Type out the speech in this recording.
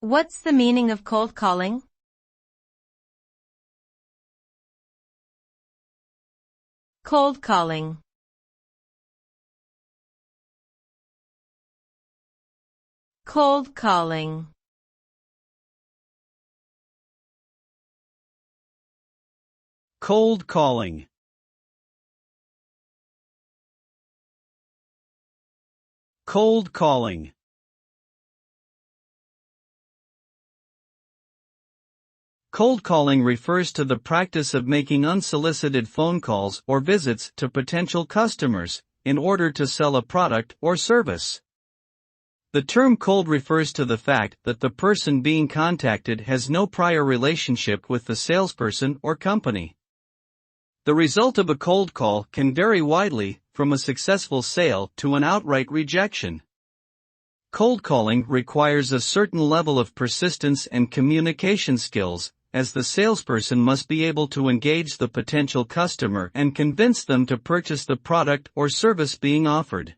What's the meaning of cold calling? Cold calling. Cold calling. Cold calling. Cold calling. Cold calling refers to the practice of making unsolicited phone calls or visits to potential customers in order to sell a product or service. The term cold refers to the fact that the person being contacted has no prior relationship with the salesperson or company. The result of a cold call can vary widely, from a successful sale to an outright rejection. Cold calling requires a certain level of persistence and communication skills, as the salesperson must be able to engage the potential customer and convince them to purchase the product or service being offered.